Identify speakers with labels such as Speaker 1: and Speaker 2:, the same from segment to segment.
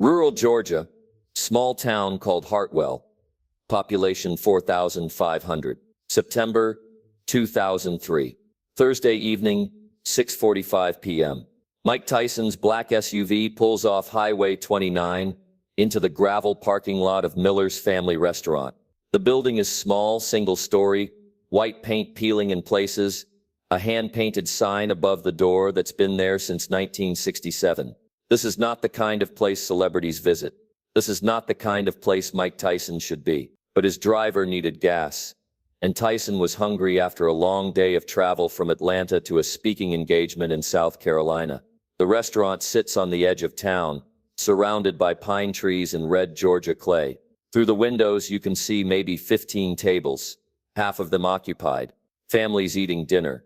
Speaker 1: Rural Georgia, small town called Hartwell, population 4,500. September 2003. Thursday evening, 6:45 p.m. Mike Tyson's black SUV pulls off Highway 29 into the gravel parking lot of Miller's Family Restaurant. The building is small, single-story, white paint peeling in places, a hand-painted sign above the door that's been there since 1967. This is not the kind of place celebrities visit. This is not the kind of place Mike Tyson should be. But his driver needed gas, and Tyson was hungry after a long day of travel from Atlanta to a speaking engagement in South Carolina. The restaurant sits on the edge of town, surrounded by pine trees and red Georgia clay. Through the windows you can see maybe 15 tables, half of them occupied, families eating dinner,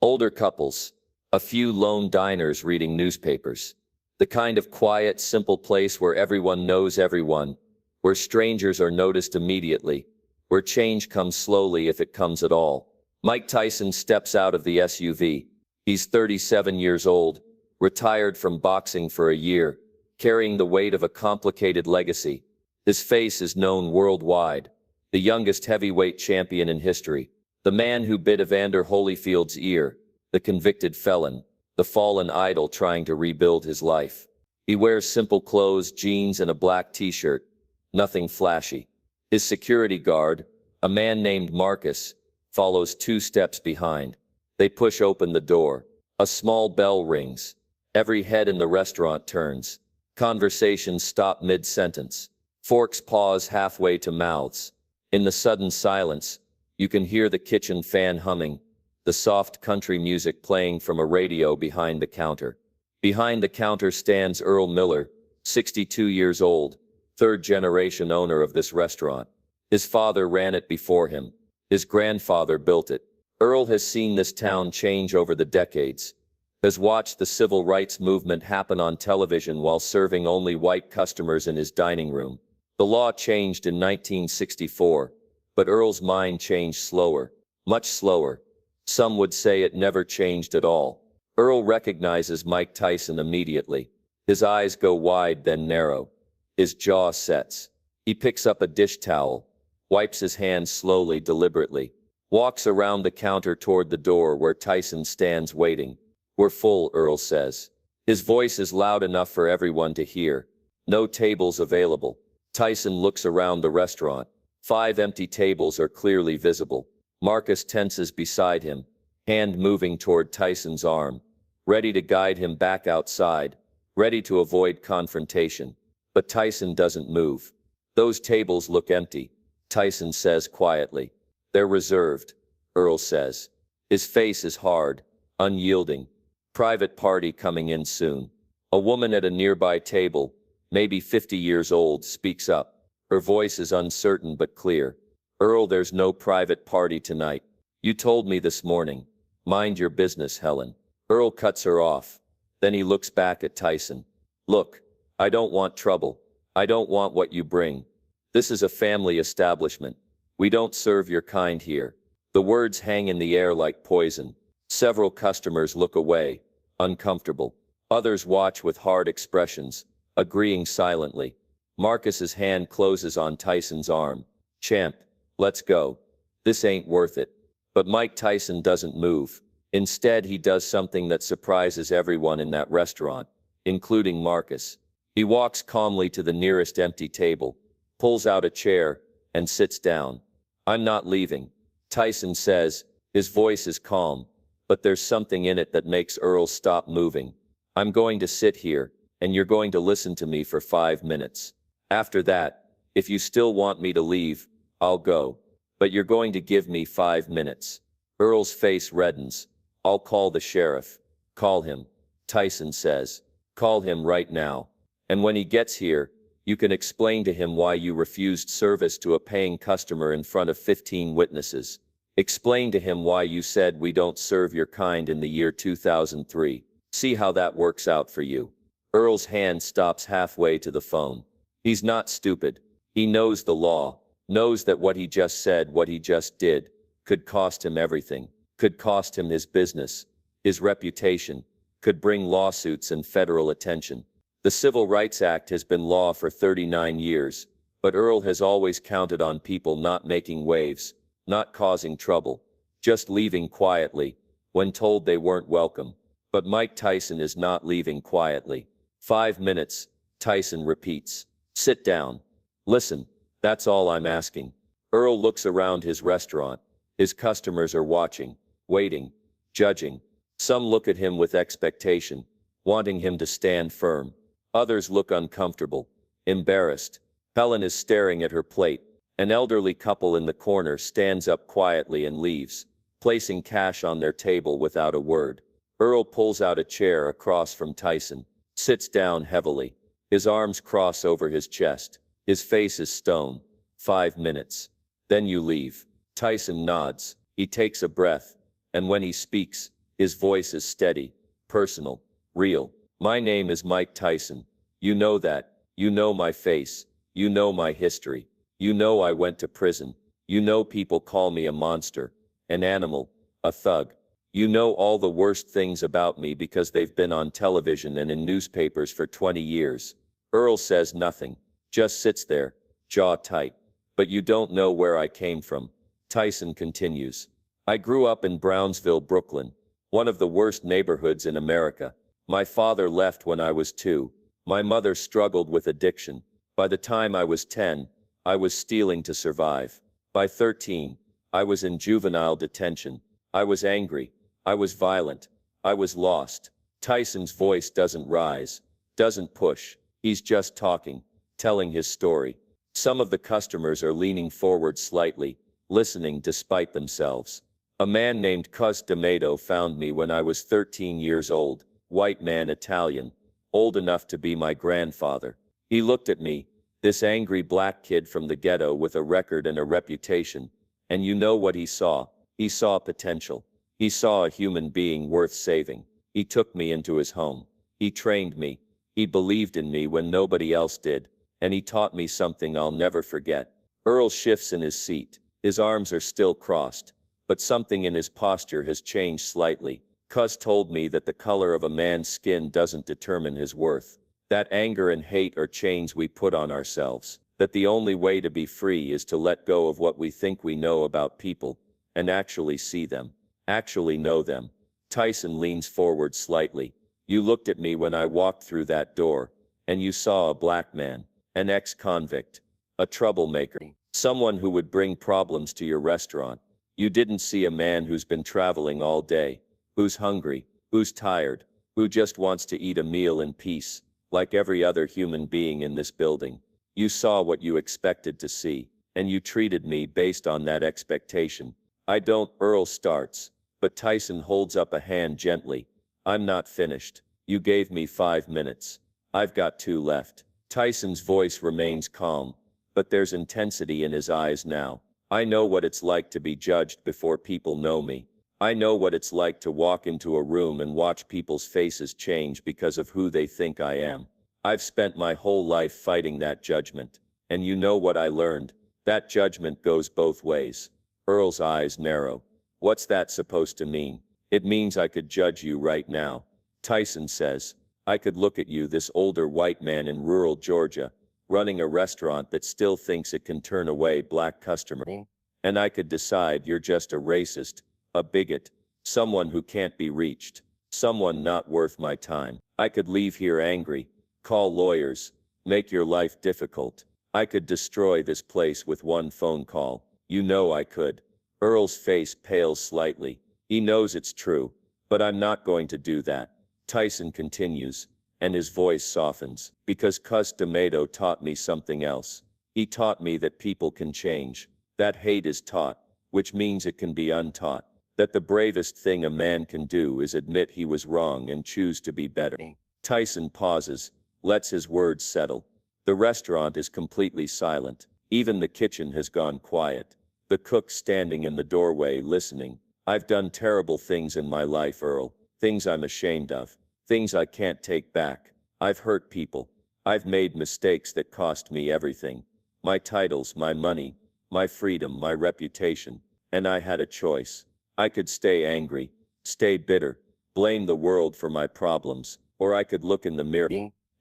Speaker 1: older couples, a few lone diners reading newspapers. The kind of quiet, simple place where everyone knows everyone, where strangers are noticed immediately, where change comes slowly if it comes at all. Mike Tyson steps out of the SUV. He's 37 years old, retired from boxing for a year, carrying the weight of a complicated legacy. His face is known worldwide, the youngest heavyweight champion in history, the man who bit Evander Holyfield's ear, the convicted felon, the fallen idol trying to rebuild his life. He wears simple clothes, jeans and a black t-shirt, nothing flashy. His security guard, a man named Marcus, follows 2 steps behind. They push open the door. A small bell rings. Every head in the restaurant turns. Conversations stop mid-sentence. Forks pause halfway to mouths. In the sudden silence, you can hear the kitchen fan humming, the soft country music playing from a radio behind the counter. Behind the counter stands Earl Miller, 62 years old, third-generation owner of this restaurant. His father ran it before him. His grandfather built it. Earl has seen this town change over the decades, has watched the civil rights movement happen on television while serving only white customers in his dining room. The law changed in 1964, but Earl's mind changed slower, much slower. Some would say it never changed at all. Earl recognizes Mike Tyson immediately. His eyes go wide, then narrow. His jaw sets. He picks up a dish towel, wipes his hands slowly, deliberately, walks around the counter toward the door where Tyson stands waiting. "We're full," Earl says. His voice is loud enough for everyone to hear. No tables available. Tyson looks around the restaurant. 5 empty tables are clearly visible. Marcus tenses beside him, hand moving toward Tyson's arm, ready to guide him back outside, ready to avoid confrontation. But Tyson doesn't move. "Those tables look empty," Tyson says quietly. "They're reserved," Earl says. His face is hard, unyielding. "Private party coming in soon." A woman at a nearby table, maybe 50 years old, speaks up. Her voice is uncertain but clear. "Earl, there's no private party tonight. You told me this morning. Mind your business, Helen." Earl cuts her off. Then he looks back at Tyson. "Look, I don't want trouble. I don't want what you bring. This is a family establishment. We don't serve your kind here." The words hang in the air like poison. Several customers look away, uncomfortable. Others watch with hard expressions, agreeing silently. Marcus's hand closes on Tyson's arm. "Champ, let's go. This ain't worth it." But Mike Tyson doesn't move. Instead, he does something that surprises everyone in that restaurant, including Marcus. He walks calmly to the nearest empty table, pulls out a chair, and sits down. "I'm not leaving," Tyson says. His voice is calm, but there's something in it that makes Earl stop moving. "I'm going to sit here, and you're going to listen to me for 5 minutes. After that, if you still want me to leave, I'll go. But you're going to give me 5 minutes." Earl's face reddens. "I'll call the sheriff." "Call him," Tyson says. "Call him right now. And when he gets here, you can explain to him why you refused service to a paying customer in front of 15 witnesses. Explain to him why you said we don't serve your kind in the year 2003. See how that works out for you." Earl's hand stops halfway to the phone. He's not stupid. He knows the law, knows that what he just said, what he just did, could cost him everything, could cost him his business, his reputation, could bring lawsuits and federal attention. The Civil Rights Act has been law for 39 years, but Earl has always counted on people not making waves, not causing trouble, just leaving quietly, when told they weren't welcome. But Mike Tyson is not leaving quietly. 5 minutes, Tyson repeats. Sit down. Listen, that's all I'm asking. Earl looks around his restaurant. His customers are watching, waiting, judging. Some look at him with expectation, wanting him to stand firm. Others look uncomfortable, embarrassed. Helen is staring at her plate. An elderly couple in the corner stands up quietly and leaves, placing cash on their table without a word. Earl pulls out a chair across from Tyson, sits down heavily. His arms cross over his chest. His face is stone. 5 minutes. Then you leave. Tyson nods. He takes a breath. And when he speaks, his voice is steady, personal, real. My name is Mike Tyson. You know that. You know my face. You know my history. You know I went to prison. You know people call me a monster, an animal, a thug. You know all the worst things about me because they've been on television and in newspapers for 20 years. Earl says nothing, just sits there, jaw tight. But you don't know where I came from. Tyson continues. I grew up in Brownsville, Brooklyn, one of the worst neighborhoods in America. My father left when I was 2. My mother struggled with addiction. By the time I was 10, I was stealing to survive. By 13, I was in juvenile detention. I was angry. I was violent. I was lost. Tyson's voice doesn't rise, doesn't push. He's just talking, telling his story. Some of the customers are leaning forward slightly, listening despite themselves. A man named Cus D'Amato found me when I was 13 years old, white man, Italian, old enough to be my grandfather. He looked at me, this angry black kid from the ghetto with a record and a reputation, and you know what he saw? He saw potential. He saw a human being worth saving. He took me into his home. He trained me. He believed in me when nobody else did, and he taught me something I'll never forget. Earl shifts in his seat. His arms are still crossed, but something in his posture has changed slightly. Cus told me that the color of a man's skin doesn't determine his worth. That anger and hate are chains we put on ourselves. That the only way to be free is to let go of what we think we know about people, and actually see them. Actually know them. Tyson leans forward slightly. You looked at me when I walked through that door, and you saw a black man, an ex-convict, a troublemaker, someone who would bring problems to your restaurant. You didn't see a man who's been traveling all day, who's hungry, who's tired, who just wants to eat a meal in peace, like every other human being in this building. You saw what you expected to see, and you treated me based on that expectation. I don't. Earl starts, but Tyson holds up a hand gently. I'm not finished. You gave me 5 minutes. I've got 2 left. Tyson's voice remains calm, but there's intensity in his eyes now. I know what it's like to be judged before people know me. I know what it's like to walk into a room and watch people's faces change because of who they think I am. I've spent my whole life fighting that judgment. And you know what I learned? That judgment goes both ways. Earl's eyes narrow. What's that supposed to mean? It means I could judge you right now. Tyson says, I could look at you, this older white man in rural Georgia, running a restaurant that still thinks it can turn away black customers. And I could decide you're just a racist, a bigot, someone who can't be reached, someone not worth my time. I could leave here angry, call lawyers, make your life difficult. I could destroy this place with one phone call. You know I could. Earl's face pales slightly. He knows it's true, but I'm not going to do that. Tyson continues, and his voice softens. Because Cus D'Amato taught me something else. He taught me that people can change. That hate is taught, which means it can be untaught. That the bravest thing a man can do is admit he was wrong and choose to be better. Tyson pauses, lets his words settle. The restaurant is completely silent. Even the kitchen has gone quiet. The cook standing in the doorway listening. I've done terrible things in my life, Earl. Things I'm ashamed of. Things I can't take back. I've hurt people. I've made mistakes that cost me everything. My titles, my money, my freedom, my reputation. And I had a choice. I could stay angry, stay bitter, blame the world for my problems, or I could look in the mirror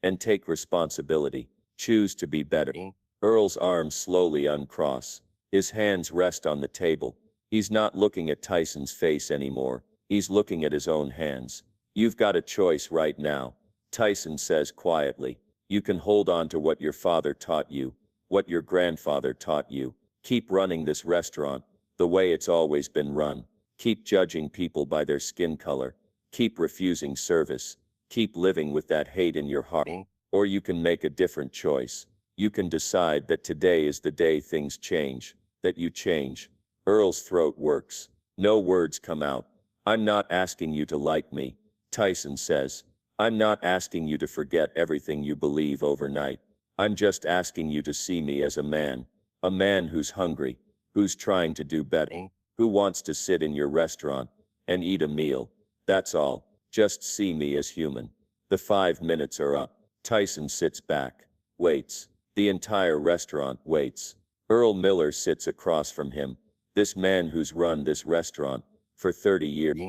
Speaker 1: and take responsibility. Choose to be better. Earl's arms slowly uncross. His hands rest on the table. He's not looking at Tyson's face anymore. He's looking at his own hands. You've got a choice right now, Tyson says quietly. You can hold on to what your father taught you, what your grandfather taught you. Keep running this restaurant the way it's always been run. Keep judging people by their skin color. Keep refusing service. Keep living with that hate in your heart. Or you can make a different choice. You can decide that today is the day things change, that you change. Earl's throat works. No words come out. I'm not asking you to like me, Tyson says. I'm not asking you to forget everything you believe overnight. I'm just asking you to see me as a man who's hungry, who's trying to do better, who wants to sit in your restaurant and eat a meal. That's all. Just see me as human. The 5 minutes are up. Tyson sits back, waits. The entire restaurant waits. Earl Miller sits across from him, this man who's run this restaurant for 30 years,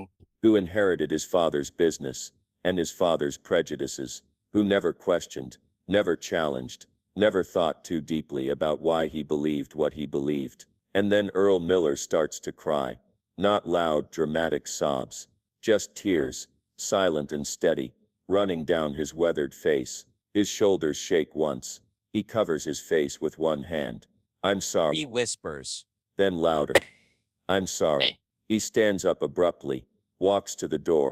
Speaker 1: who inherited his father's business and his father's prejudices, who never questioned, never challenged, never thought too deeply about why he believed what he believed. And then Earl Miller starts to cry. Not loud, dramatic sobs, just tears, silent and steady, running down his weathered face. His shoulders shake once. He covers his face with one hand. I'm sorry,
Speaker 2: He whispers.
Speaker 1: then louder. I'm sorry. He stands up abruptly, walks to the door,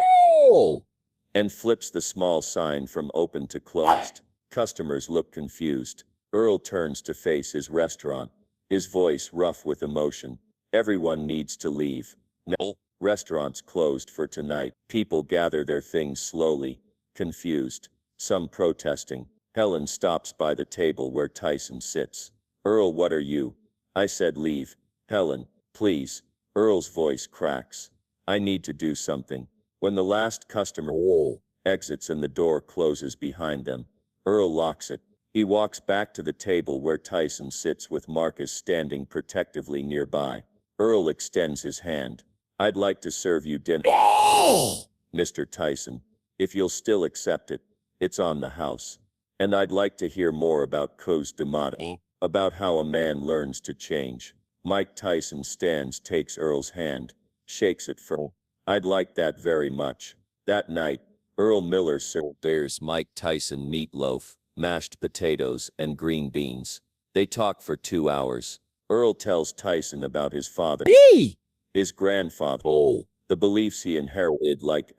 Speaker 1: and flips the small sign from open to closed. Customers look confused. Earl turns to face his restaurant, his voice rough with emotion. Everyone needs to leave. No, restaurant's closed for tonight. People gather their things slowly, confused, some protesting. Helen stops by the table where Tyson sits. Earl, what are you? I said leave. Helen, please. Earl's voice cracks. I need to do something. When the last customer exits and the door closes behind them, Earl locks it. He walks back to the table where Tyson sits with Marcus standing protectively nearby. Earl extends his hand. I'd like to serve you dinner, Mr. Tyson, if you'll still accept it. It's on the house. And I'd like to hear more about Cos D'Amato, about how a man learns to change. Mike Tyson stands, takes Earl's hand, shakes it firm. I'd like that very much. That night, Earl Miller serves Mike Tyson meatloaf, mashed potatoes, and green beans. They talk for 2 hours. Earl tells Tyson about his father, his grandfather, the beliefs he inherited like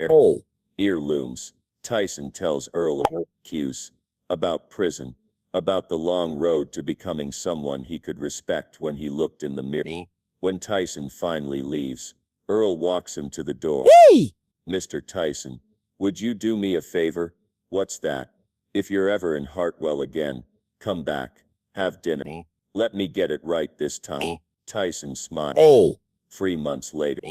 Speaker 1: heirlooms. Tyson tells Earl about cues, about prison, about the long road to becoming someone he could respect when he looked in the mirror. When Tyson finally leaves, Earl walks him to the door. Mr. Tyson, would you do me a favor? What's that? If you're ever in Hartwell again, come back, have dinner. Let me get it right this time. Tyson smiles. 3 months later,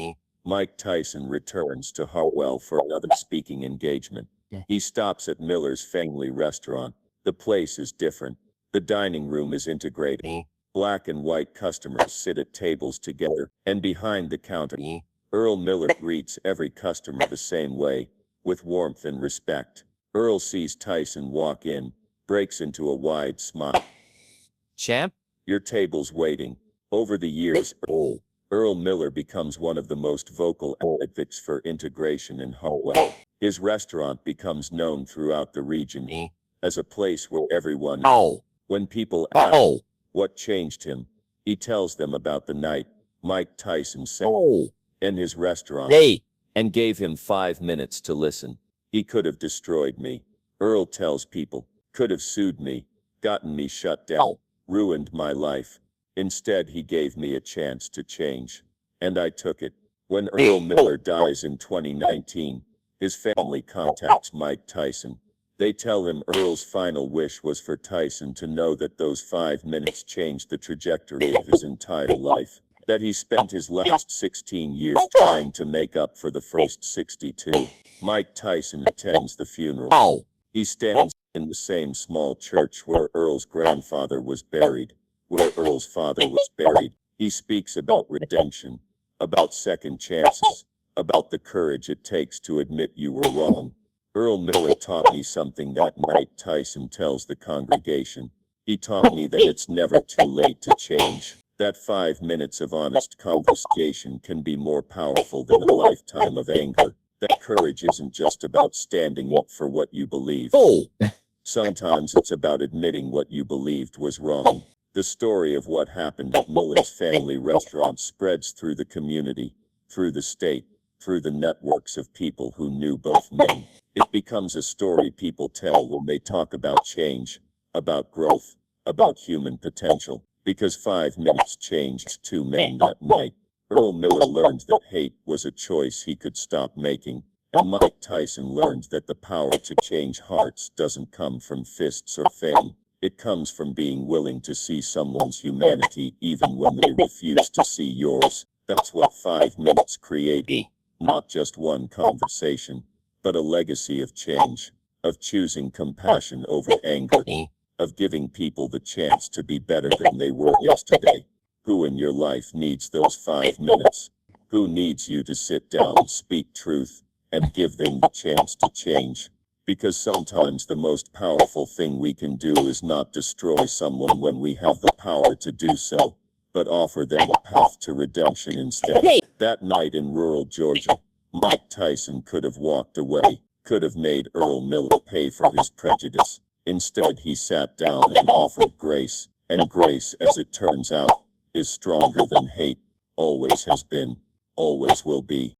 Speaker 1: Mike Tyson returns to Hartwell for another speaking engagement. He stops at Miller's family restaurant. The place is different. The dining room is integrated. Black and white customers sit at tables together, and behind the counter, Earl Miller greets every customer the same way, with warmth and respect. Earl sees Tyson walk in, breaks into a wide smile.
Speaker 2: Champ?
Speaker 1: Your table's waiting. Over the years, Earl Miller becomes one of the most vocal advocates for integration in Hartwell. His restaurant becomes known throughout the region as a place where everyone, when people ask what changed him, he tells them about the night Mike Tyson said in his restaurant, and gave him 5 minutes to listen. He could have destroyed me, Earl tells people, could have sued me, gotten me shut down, ruined my life. Instead, he gave me a chance to change, and I took it. When Earl Miller dies in 2019, his family contacts Mike Tyson. They tell him Earl's final wish was for Tyson to know that those 5 minutes changed the trajectory of his entire life, that he spent his last 16 years trying to make up for the first 62. Mike Tyson attends the funeral. He stands in the same small church where Earl's grandfather was buried, where Earl's father was buried. He speaks about redemption, about second chances, about the courage it takes to admit you were wrong.
Speaker 3: Earl Miller taught me something that night, Tyson tells the congregation. He taught me that it's never too late to change. That 5 minutes of honest conversation can be more powerful than a lifetime of anger. That courage isn't just about standing up for what you believe. Sometimes it's about admitting what you believed was wrong. The story of what happened at Miller's family restaurant spreads through the community, through the state, through the networks of people who knew both men. It becomes a story people tell when they talk about change, about growth, about human potential. Because 5 minutes changed 2 men that night. Earl Miller learned that hate was a choice he could stop making. And Mike Tyson learned that the power to change hearts doesn't come from fists or fame. It comes from being willing to see someone's humanity even when they refuse to see yours. That's what 5 minutes create. Not just one conversation, but a legacy of change, of choosing compassion over anger, of giving people the chance to be better than they were yesterday. Who in your life needs those 5 minutes? Who needs you to sit down, speak truth, and give them the chance to change? Because sometimes the most powerful thing we can do is not destroy someone when we have the power to do so, but offer them a path to redemption instead. That night in rural Georgia, Mike Tyson could have walked away, could have made Earl Miller pay for his prejudice. Instead, he sat down and offered grace, and grace, as it turns out, is stronger than hate, always has been, always will be.